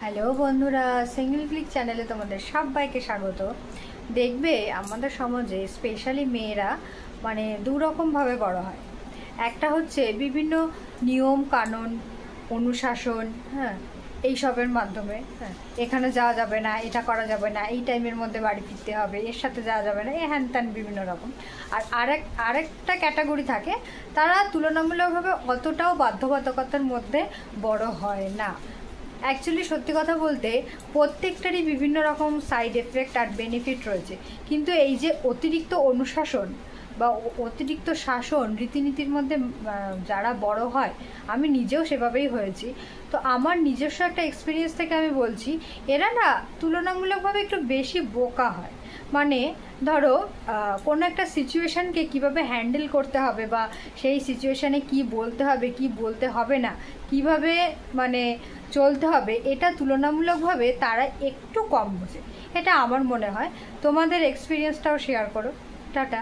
Hello বন্ধুরা, single click চ্যানেলে তোমাদের সবাইকে স্বাগত। দেখবে আমাদের সমাজে স্পেশালি মেয়েরা দু রকমভাবে বড় হয়। একটা হচ্ছে বিভিন্ন নিয়ম কানুন অনুশাসন, হ্যাঁ, এইসবের মাধ্যমে, হ্যাঁ, এখানে যাওয়া যাবে না, এটা করা যাবে না, এই টাইমের মধ্যে বাড়ি ফিরতে হবে, এর সাথে যাওয়া যাবে না, হ্যান ত্যান বিভিন্ন রকম। আর আরেকটা ক্যাটাগরি থাকে, তারা তুলনামূলকভাবে অতটাও বাধ্যবাধকতার মধ্যে বড় হয় না। অ্যাকচুয়ালি সত্যি কথা বলতে প্রত্যেকটারই বিভিন্ন রকম সাইড এফেক্ট আর বেনিফিট রয়েছে, কিন্তু এই যে অতিরিক্ত অনুশাসন বা অতিরিক্ত শাসন রীতিনীতির মধ্যে যারা বড় হয়, আমি নিজেও সেভাবেই হয়েছি, তো আমার নিজস্ব একটা এক্সপিরিয়েন্স থেকে আমি বলছি, এরা না তুলনামূলকভাবে একটু বেশি বোকা হয়। ধরো কোনো একটা সিচুয়েশানকে কিভাবে হ্যান্ডেল করতে হবে বা সেই সিচুয়েশানে কি বলতে হবে কি বলতে হবে না, কিভাবে চলতে হবে, এটা তুলনামূলকভাবে তারা একটু কম বোঝে। এটা আমার মনে হয়। তোমাদের এক্সপিরিয়েন্সটাও শেয়ার করো। টাটা।